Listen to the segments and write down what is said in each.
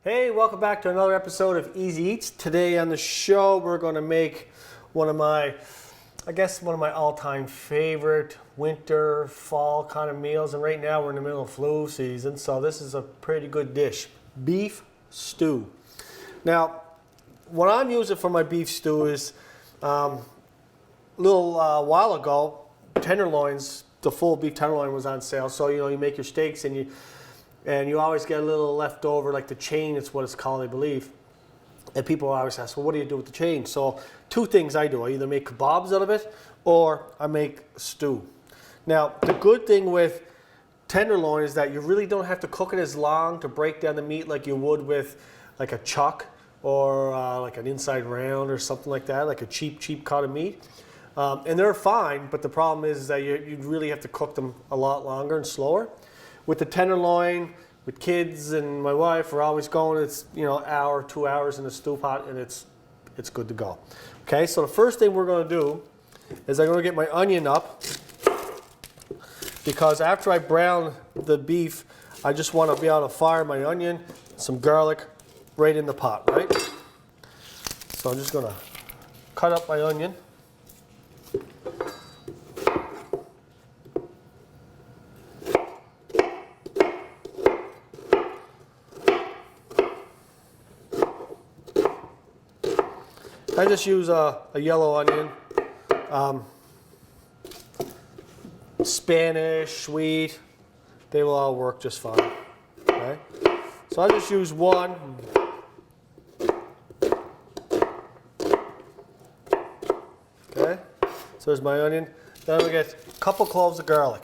Hey, welcome back to another episode of Easy Eats. Today on the show, we're going to make one of my all-time favorite winter, fall kind of meals. And right now we're in the middle of flu season, so this is a pretty good dish. Beef stew. Now, what I'm using for my beef stew is a little while ago, tenderloins, the full beef tenderloin was on sale. So, you make your steaks and you always get a little left over, like the chain, it's what it's called, I believe. And people always ask, well, what do you do with the chain? So two things I do. I either make kebabs out of it or I make stew. Now, the good thing with tenderloin is that you really don't have to cook it as long to break down the meat like you would with like a chuck or like an inside round or something like that, like a cheap cut of meat. And they're fine, but the problem is that you really have to cook them a lot longer and slower. With the tenderloin, with kids and my wife, we're always going, it's hour, 2 hours in the stew pot, and it's good to go. Okay, so the first thing we're going to do is I'm going to get my onion up, because after I brown the beef, I just want to be able to fire my onion, some garlic, right in the pot, right? So I'm just going to cut up my onion. I just use a yellow onion, Spanish, sweet, they will all work just fine. Okay? So I just use one. Okay, so there's my onion. Then we get a couple cloves of garlic.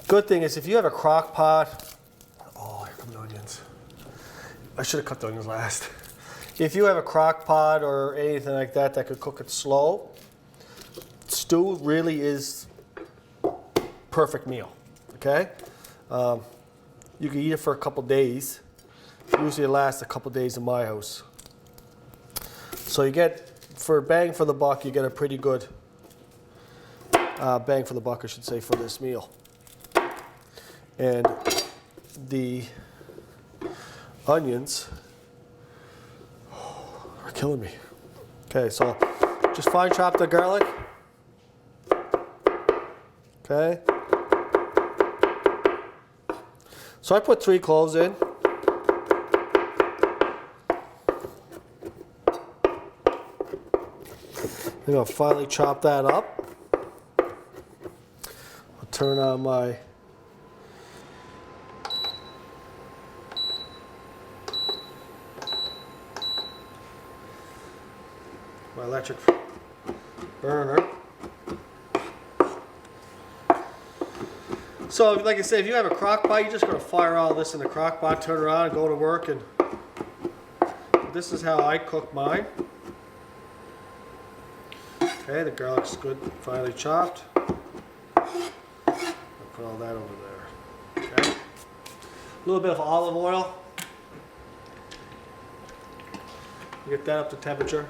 Good thing is if you have a crock pot, oh, here come the onions. I should have cut the onions last. If you have a crock pot or anything like that that could cook it slow, stew really is perfect meal, okay? You can eat it for a couple days. Usually it lasts a couple days in my house. So you get, for bang for the buck, you get a pretty good bang for the buck, I should say, for this meal. And the onions are killing me. Okay, so just fine chop the garlic. Okay. So I put 3 cloves in. I'm going to finally chop that up. I'll turn on my electric burner. So like I said, if you have a crock pot, you're just going to fire all this in the crock pot, turn around and go to work. And this is how I cook mine. Okay, the garlic's good, finely chopped. I'll put all that over there. Okay. A little bit of olive oil. Get that up to temperature.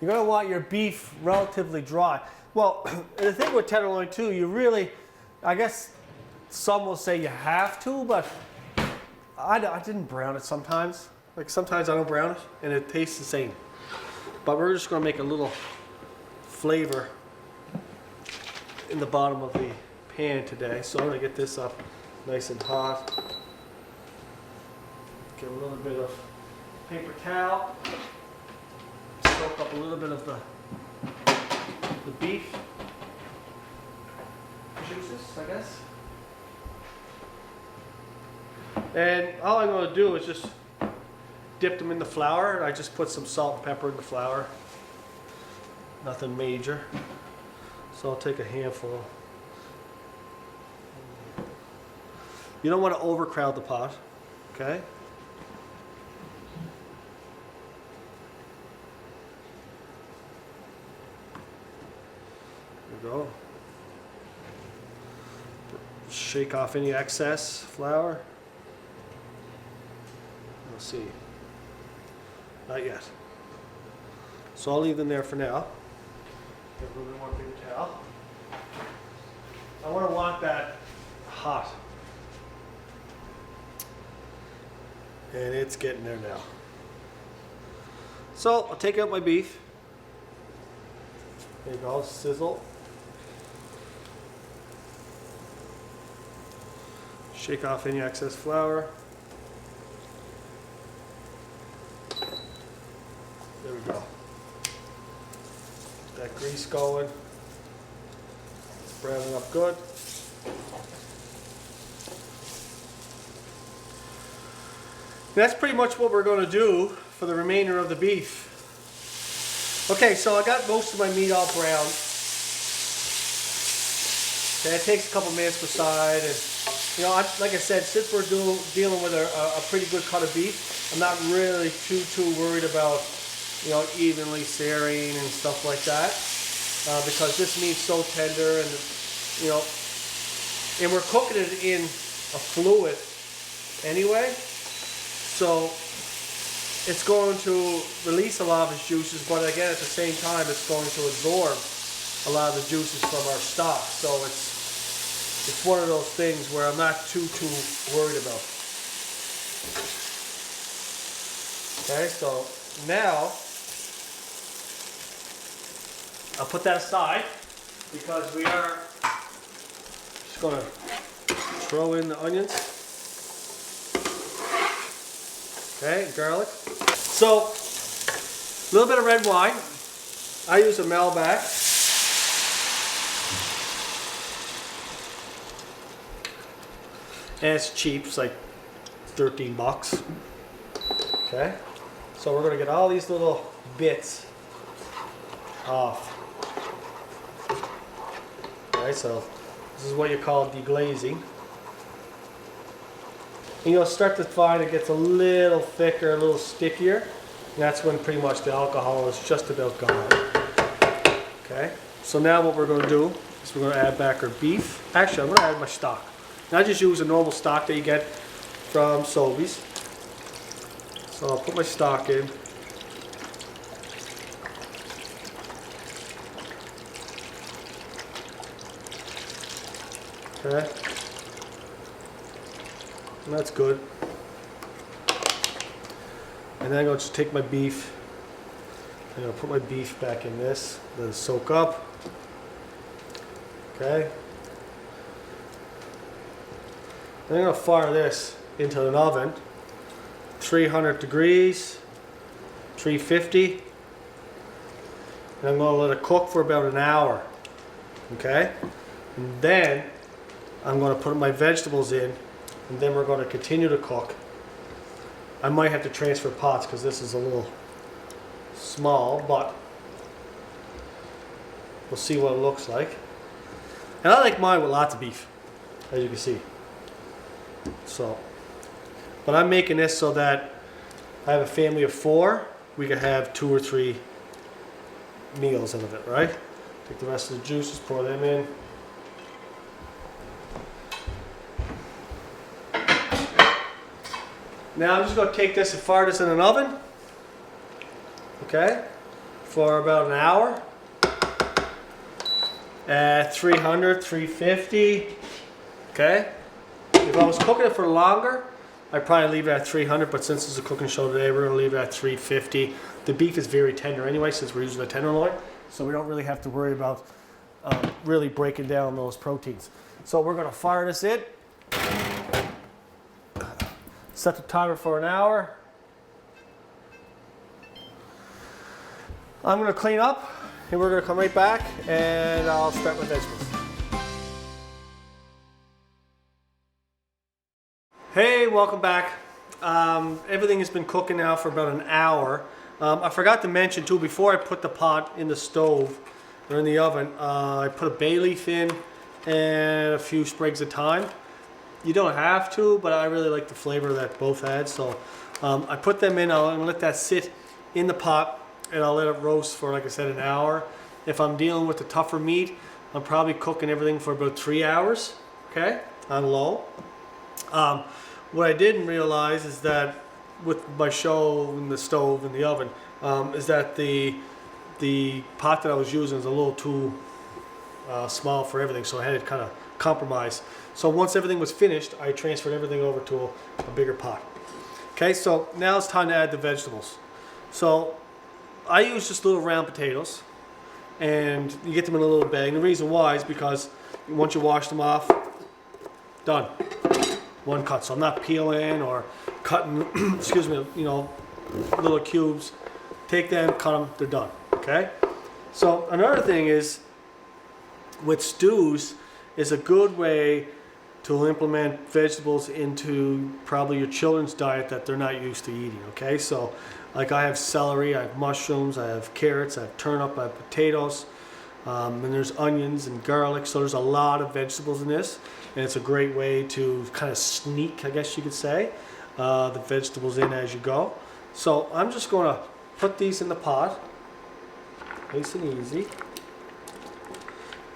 You're going to want your beef relatively dry. Well, and the thing with tenderloin too, you really, I guess some will say you have to, but I didn't brown it sometimes. Like sometimes I don't brown it and it tastes the same. But we're just going to make a little flavor in the bottom of the pan today. So I'm going to get this up nice and hot. Get a little bit of paper towel. Soak up a little bit of the beef juices, I guess. And all I'm going to do is just dip them in the flour. I just put some salt and pepper in the flour. Nothing major. So I'll take a handful. You don't want to overcrowd the pot, okay? There we go. Shake off any excess flour. Let's see. Not yet. So I'll leave them there for now. Get a little bit more paper towel. I want that hot. And it's getting there now. So I'll take out my beef. There you go, sizzle. Shake off any excess flour. There we go. Get that grease going. Browning up good. That's pretty much what we're going to do for the remainder of the beef. Okay, so I got most of my meat all brown. Okay, it takes a couple minutes per side, and you know, like I said, since we're dealing with a pretty good cut of beef, I'm not really too worried about, you know, evenly searing and stuff like that, because this meat's so tender, and you know, and we're cooking it in a fluid anyway. So it's going to release a lot of its juices, but again, at the same time, it's going to absorb a lot of the juices from our stock. So it's one of those things where I'm not too worried about. Okay, so now I'll put that aside because we are just going to throw in the onions. Okay, garlic. So, a little bit of red wine. I use a Malbec. And it's cheap, it's like 13 bucks. Okay, so we're gonna get all these little bits off. Alright, so this is what you call deglazing. And you'll start to find it gets a little thicker, a little stickier. And that's when pretty much the alcohol is just about gone. Okay, so now what we're going to do is we're going to add back our beef. Actually, I'm going to add my stock. And I just use a normal stock that you get from Sobeys. So I'll put my stock in. Okay. And that's good. And then I'm going to just take my beef, and I'll put my beef back in this, let it soak up. Okay. Then I'm going to fire this into an oven, 300 degrees, 350. And I'm going to let it cook for about an hour. Okay. And then I'm going to put my vegetables in. And then we're going to continue to cook. I might have to transfer pots because this is a little small, but we'll see what it looks like. And I like mine with lots of beef, as you can see. So, but I'm making this so that I have a family of 4. We could have 2 or 3 meals out of it, right? Take the rest of the juices, pour them in. Now I'm just going to take this and fire this in an oven, okay, for about an hour at 300, 350, okay. If I was cooking it for longer, I'd probably leave it at 300, but since it's a cooking show today, we're going to leave it at 350. The beef is very tender anyway, since we're using a tenderloin, so we don't really have to worry about really breaking down those proteins. So we're going to fire this in. Set the timer for an hour. I'm going to clean up, and we're going to come right back, and I'll start my vegetables. Hey, welcome back. Everything has been cooking now for about an hour. I forgot to mention too, before I put the pot in the stove or in the oven, I put a bay leaf in and a few sprigs of thyme. You don't have to, but I really like the flavor that both had, so I put them in. I'm gonna let that sit in the pot, and I'll let it roast for, like I said, an hour. If I'm dealing with the tougher meat, I'm probably cooking everything for about 3 hours, okay, on low. What I didn't realize is that with my show in the stove and the oven, is that the the pot that I was using is a little too small for everything, so I had to kind of compromise. So once everything was finished, I transferred everything over to a bigger pot. Okay, so now it's time to add the vegetables. So I use just little round potatoes, and you get them in a little bag. And the reason why is because once you wash them off, done. One cut. So I'm not peeling or cutting, excuse me, you know, little cubes. Take them, cut them, they're done. Okay? So another thing is, with stews, is a good way to implement vegetables into probably your children's diet that they're not used to eating. Okay? So like I have celery, I have mushrooms, I have carrots, I have turnip, I have potatoes, and there's onions and garlic. So there's a lot of vegetables in this, and it's a great way to kind of sneak, I guess you could say, the vegetables in as you go. So I'm just going to put these in the pot, nice and easy.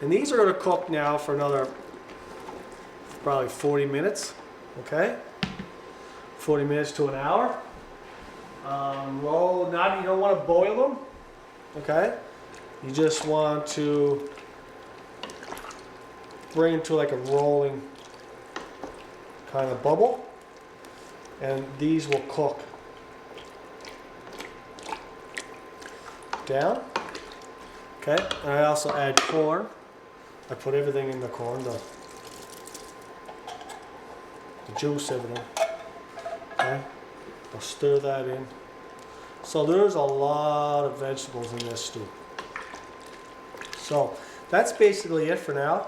And these are going to cook now for another probably 40 minutes, okay? 40 minutes to an hour. You don't want to boil them, okay? You just want to bring it to like a rolling kind of bubble, and these will cook down. Okay, and I also add corn. I put everything in the corn, the juice, everything. Okay, I'll stir that in. So there's a lot of vegetables in this stew. So that's basically it for now.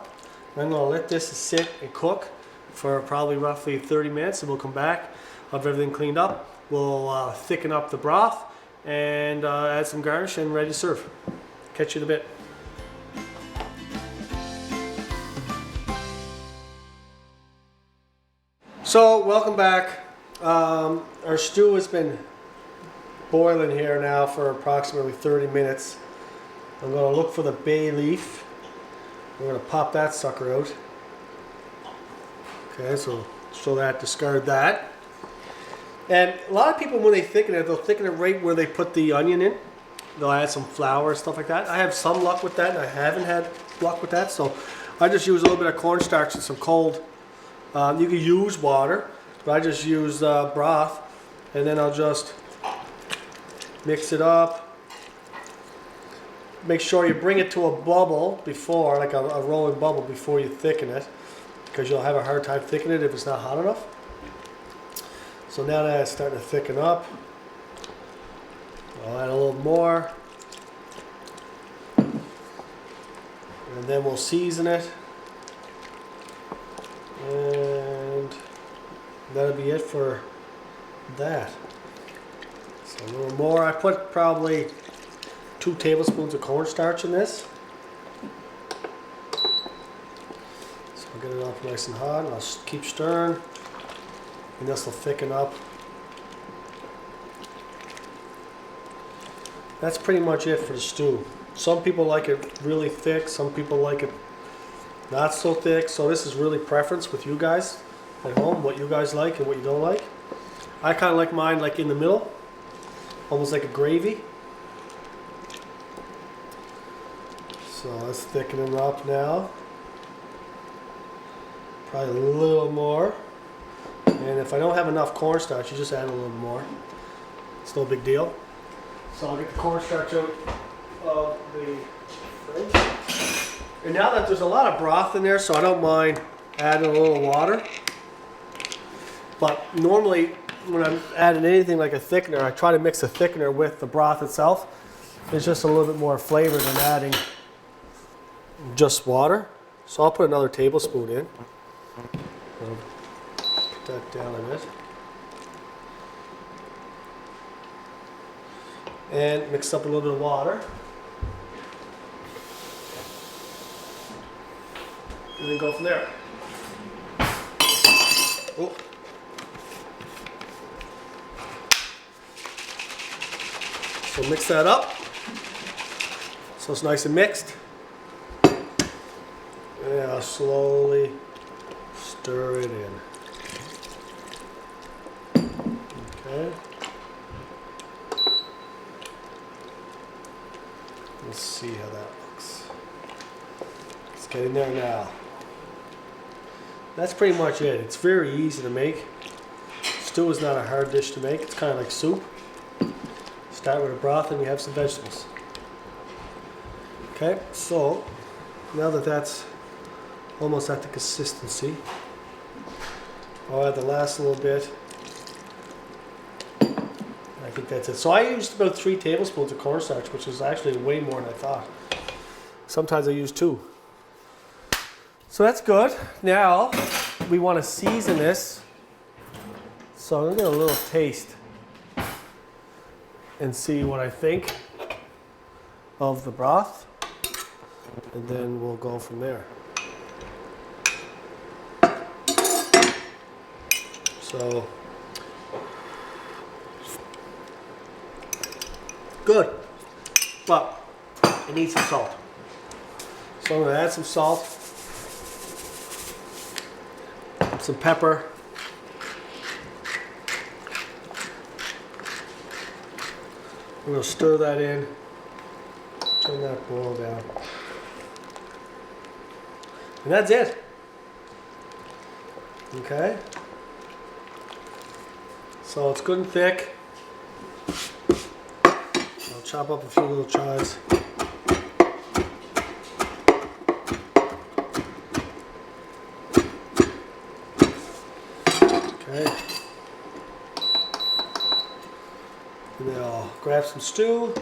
I'm going to let this sit and cook for probably roughly 30 minutes, and we'll come back, have everything cleaned up. We'll thicken up the broth and add some garnish and ready to serve. Catch you in a bit. So welcome back. Our stew has been boiling here now for approximately 30 minutes. I'm going to look for the bay leaf. We're going to pop that sucker out. Okay, so show that, discard that. And a lot of people, when they thicken it, they'll thicken it right where they put the onion in. They'll add some flour and stuff like that. I have some luck with that, and I haven't had luck with that. So I just use a little bit of cornstarch and some cold. You can use water, but I just use broth, and then I'll just mix it up. Make sure you bring it to a bubble before, like a rolling bubble before you thicken it, because you'll have a hard time thickening it if it's not hot enough. So now that it's starting to thicken up, I'll add a little more, and then we'll season it, and that'll be it for that. So a little more. I put probably 2 tablespoons of cornstarch in this. So I'll get it up nice and hot, and I'll keep stirring, and this will thicken up. That's pretty much it for the stew. Some people like it really thick, some people like it not so thick, so this is really preference with you guys at home, what you guys like and what you don't like. I kind of like mine like in the middle, almost like a gravy. So let's thicken it up now. Probably a little more. And if I don't have enough cornstarch, you just add a little more. It's no big deal. So I'll get the cornstarch out of the fridge. And now that there's a lot of broth in there, so I don't mind adding a little water. But normally when I'm adding anything like a thickener, I try to mix a thickener with the broth itself. It's just a little bit more flavor than adding just water. So I'll put another tablespoon in. I'll put that down a bit. And mix up a little bit of water. And then go from there. Oh. So mix that up. So it's nice and mixed. And I'll slowly stir it in. Okay. Let's see how that looks. It's getting there now. That's pretty much it. It's very easy to make. Stew is not a hard dish to make. It's kind of like soup. Start with a broth and you have some vegetables. Okay, so now that that's almost at the consistency, I'll add the last little bit. I think that's it. So I used about 3 tablespoons of cornstarch, which is actually way more than I thought. Sometimes I use 2. So that's good. Now we want to season this. So I'm going to get a little taste and see what I think of the broth. And then we'll go from there. So, good, but it needs some salt. So I'm going to add some salt, some pepper, I'm going to stir that in, turn that boil down, and that's it. Okay, so it's good and thick. I'll chop up a few little chives. Okay. And then I'll grab some stew.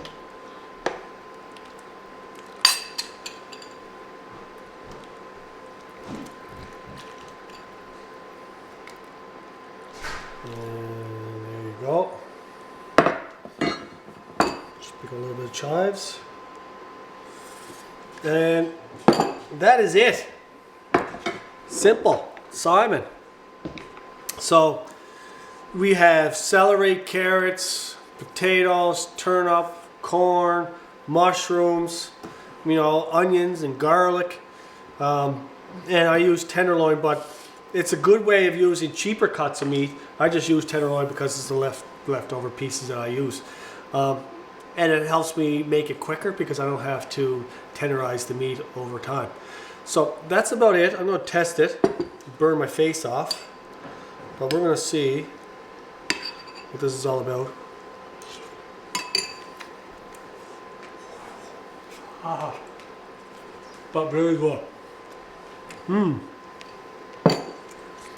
And there you go. Just pick a little bit of chives. And that is it. Simple. Simon. So we have celery, carrots, potatoes, turnip, corn, mushrooms, onions and garlic. And I use tenderloin, but it's a good way of using cheaper cuts of meat. I just use tenderloin because it's the leftover pieces that I use. And it helps me make it quicker because I don't have to tenderize the meat over time. So that's about it. I'm going to test it, burn my face off. But we're going to see what this is all about. But really good.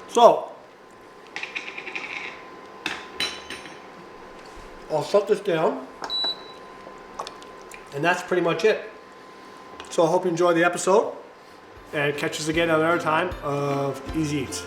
So, I'll shut this down. And that's pretty much it. So I hope you enjoyed the episode. And catch us again another time of Easy Eats.